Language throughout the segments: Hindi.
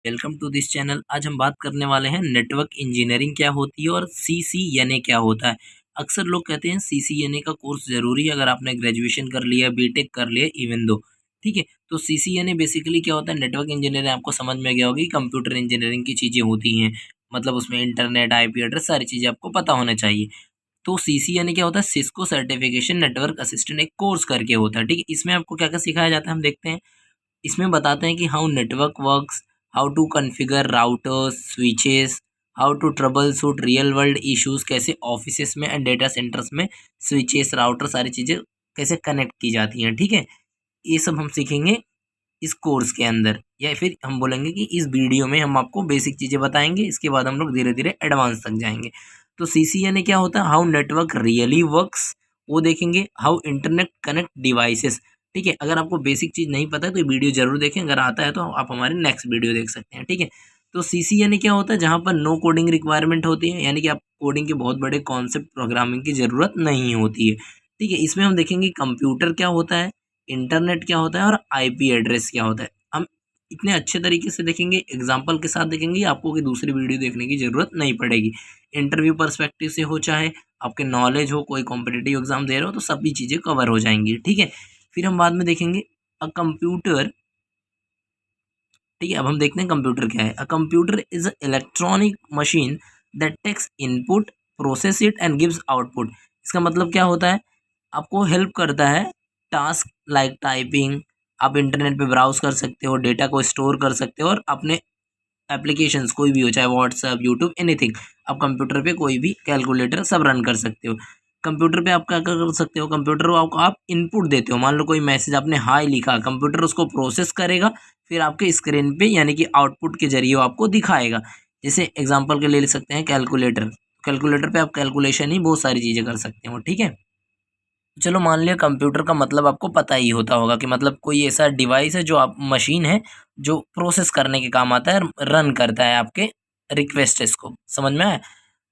Welcome to this channel. आज हम बात करने वाले हैं नेटवर्क इंजीनियरिंग क्या होती है और सीसीएनए क्या होता है। अक्सर लोग कहते हैं सीसीएनए का कोर्स ज़रूरी है अगर आपने ग्रेजुएशन कर लिया, बीटेक कर लिया, इवन दो। ठीक है, तो सीसीएनए बेसिकली क्या होता है? नेटवर्क इंजीनियरिंग आपको समझ में गया होगी, कंप्यूटर इंजीनियरिंग की चीज़ें होती हैं। मतलब उसमें इंटरनेट, आईपी एड्रेस, सारी चीज़ें आपको पता होना चाहिए। तो सीसीएनए क्या होता है? सिस्को सर्टिफिकेशन नेटवर्क असिस्टेंट एक कोर्स करके होता है। ठीक है, इसमें आपको क्या क्या सिखाया जाता है हम देखते हैं। इसमें बताते हैं कि how network works, how to configure routers, switches, how to troubleshoot real world issues, कैसे ऑफिसेस में एंड डेटा सेंटर्स में स्विचेस, राउटर, सारी चीज़ें कैसे कनेक्ट की जाती हैं। ठीक है, ये सब हम सीखेंगे इस कोर्स के अंदर, या फिर हम बोलेंगे कि इस वीडियो में हम आपको बेसिक चीज़ें बताएंगे, इसके बाद हम लोग धीरे धीरे एडवांस तक जाएंगे। तो सीसीएनए क्या होता है? हाउ नेटवर्क रियली वर्क्स, वो देखेंगे। How internet connect devices. ठीक है, अगर आपको बेसिक चीज़ नहीं पता है तो ये वीडियो जरूर देखें, अगर आता है तो आप हमारे नेक्स्ट वीडियो देख सकते हैं। ठीक है, तो सीसीएनए क्या होता है? जहाँ पर नो कोडिंग रिक्वायरमेंट होती है, यानी कि आप कोडिंग के बहुत बड़े कॉन्सेप्ट प्रोग्रामिंग की ज़रूरत नहीं होती है। ठीक है, इसमें हम देखेंगे कंप्यूटर क्या होता है, इंटरनेट क्या होता है और आईपी एड्रेस क्या होता है। हम इतने अच्छे तरीके से देखेंगे, एग्जाम्पल के साथ देखेंगे, आपको कोई दूसरी वीडियो देखने की ज़रूरत नहीं पड़ेगी। इंटरव्यू पर्सपेक्टिव से हो, चाहे आपके नॉलेज हो, कोई कॉम्पिटिटिव एग्जाम दे रहे हो, तो सभी चीज़ें कवर हो जाएंगी। ठीक है, फिर हम बाद में देखेंगे अ कंप्यूटर। ठीक है, अब हम देखते हैं कंप्यूटर क्या है। A computer is a electronic machine that takes input, process it and gives output. इसका मतलब क्या होता है? आपको हेल्प करता है टास्क लाइक टाइपिंग। आप इंटरनेट पे ब्राउज कर सकते हो, डेटा को स्टोर कर सकते हो और अपने एप्लीकेशंस कोई भी हो, चाहे व्हाट्सएप, यूट्यूब, एनीथिंग, आप कंप्यूटर पे कोई भी कैलकुलेटर सब रन कर सकते हो। कंप्यूटर पे आप क्या क्या कर सकते हो? कंप्यूटर को आप इनपुट देते हो। मान लो कोई मैसेज आपने हाय लिखा, कंप्यूटर उसको प्रोसेस करेगा, फिर आपके स्क्रीन पे यानी कि आउटपुट के जरिए वो आपको दिखाएगा। जैसे एग्जांपल के लिए ले सकते हैं कैलकुलेटर। कैलकुलेटर पे आप कैलकुलेशन ही बहुत सारी चीज़ें कर सकते हो। ठीक है, चलो मान लिया कंप्यूटर का मतलब आपको पता ही होता होगा कि मतलब कोई ऐसा डिवाइस है, जो आप मशीन है, जो प्रोसेस करने के काम आता है और रन करता है आपके रिक्वेस्ट्स को। समझ में आया?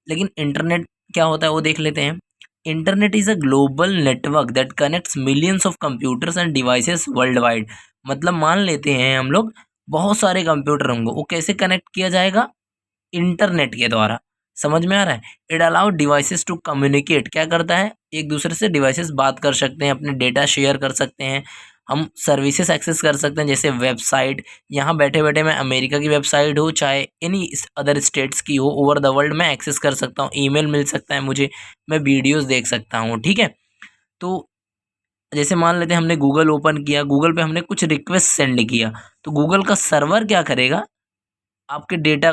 लेकिन इंटरनेट क्या होता है वो देख लेते हैं। Internet is a global network that connects millions of computers end devices world wide. मतलब मान लेते हैं हम लोग बहुत सारे कंप्यूटर होंगे, वो कैसे कनेक्ट किया जाएगा? इंटरनेट के द्वारा। समझ में आ रहा है? It allow devices to communicate. क्या करता है? एक दूसरे से डिवाइसेस बात कर सकते हैं, अपने डेटा शेयर कर सकते हैं, हम सर्विसेज एक्सेस कर सकते हैं, जैसे वेबसाइट। यहाँ बैठे बैठे मैं अमेरिका की वेबसाइट हो, चाहे एनी अदर स्टेट्स की हो, ओवर द वर्ल्ड मैं एक्सेस कर सकता हूँ। ईमेल मिल सकता है मुझे, मैं वीडियोस देख सकता हूँ। ठीक है, तो जैसे मान लेते हैं हमने गूगल ओपन किया, गूगल पे हमने कुछ रिक्वेस्ट सेंड किया, तो गूगल का सर्वर क्या करेगा? आपके डेटा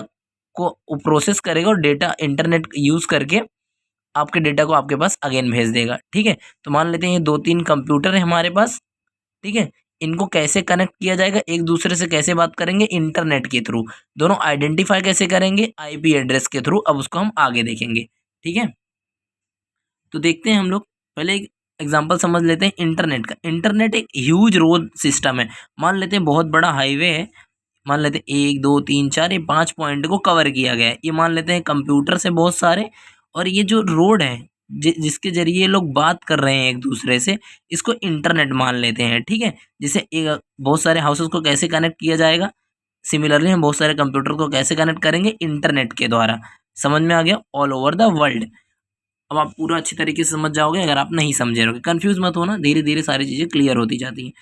को प्रोसेस करेगा और डेटा इंटरनेट यूज़ करके आपके डेटा को आपके पास अगेन भेज देगा। ठीक है, तो मान लेते हैं ये 2-3 कंप्यूटर है हमारे पास। ठीक है, इनको कैसे कनेक्ट किया जाएगा? एक दूसरे से कैसे बात करेंगे? इंटरनेट के थ्रू। दोनों आइडेंटिफाई कैसे करेंगे? आईपी एड्रेस के थ्रू। अब उसको हम आगे देखेंगे। ठीक है, तो देखते हैं हम लोग। पहले एक एग्जांपल समझ लेते हैं इंटरनेट का। इंटरनेट एक ह्यूज रोड सिस्टम है। मान लेते हैं बहुत बड़ा हाईवे है, मान लेते हैं 1 2 3 4 ये 5 पॉइंट को कवर किया गया है। ये मान लेते हैं कंप्यूटर से बहुत सारे, और ये जो रोड है जिसके जरिए ये लोग बात कर रहे हैं एक दूसरे से, इसको इंटरनेट मान लेते हैं। ठीक है, जैसे एक बहुत सारे हाउसेस को कैसे कनेक्ट किया जाएगा, सिमिलरली हम बहुत सारे कंप्यूटर को कैसे कनेक्ट करेंगे? इंटरनेट के द्वारा। समझ में आ गया? All over the world. अब आप पूरा अच्छी तरीके से समझ जाओगे। अगर आप नहीं समझे रहोगे, कंफ्यूज मत होना, धीरे धीरे सारी चीज़ें क्लियर होती जाती हैं।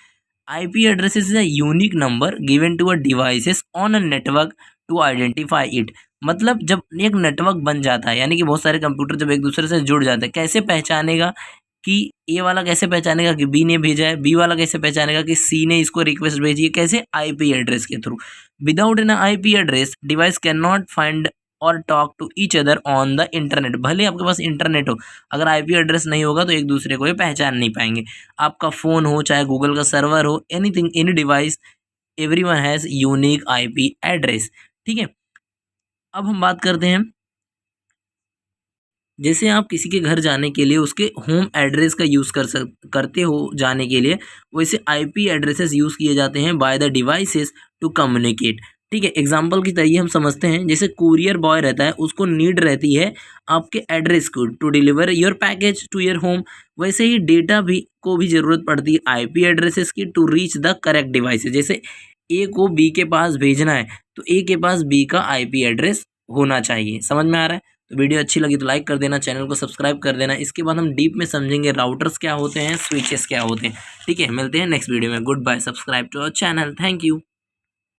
IP address is a unique number given to a devices on a network to identify it। मतलब जब एक नेटवर्क बन जाता है, यानी कि बहुत सारे कंप्यूटर जब एक दूसरे से जुड़ जाते हैं, कैसे पहचानेगा कि ए वाला कैसे पहचानेगा कि बी ने भेजा है, बी वाला कैसे पहचानेगा कि सी ने इसको रिक्वेस्ट भेजी है? कैसे? आईपी एड्रेस के through. Without an IP address device can not find और talk to each other on the internet. भले ही आपके पास इंटरनेट हो, अगर आईपी एड्रेस नहीं होगा तो एक दूसरे को ये पहचान नहीं पाएंगे। आपका फ़ोन हो, चाहे गूगल का सर्वर हो, anything, any device, everyone has unique IP address. ठीक है, अब हम बात करते हैं, जैसे आप किसी के घर जाने के लिए उसके होम एड्रेस का यूज़ करते हो जाने के लिए, वैसे आईपी एड्रेसेस यूज़ किए जाते हैं by the devices to communicate. ठीक है, एग्जांपल की तरीके हम समझते हैं, जैसे कुरियर बॉय रहता है, उसको नीड रहती है आपके एड्रेस को to deliver your package to your home. वैसे ही डेटा भी को भी ज़रूरत पड़ती है आईपी एड्रेसेस की to reach the correct devices. जैसे ए को बी के पास भेजना है तो ए के पास बी का आईपी एड्रेस होना चाहिए। समझ में आ रहा है? तो वीडियो अच्छी लगी तो लाइक कर देना, चैनल को सब्सक्राइब कर देना। इसके बाद हम डीप में समझेंगे राउटर्स क्या होते हैं, स्विचेस क्या होते हैं। ठीक है, मिलते हैं नेक्स्ट वीडियो में। Goodbye, subscribe to our channel, thank you.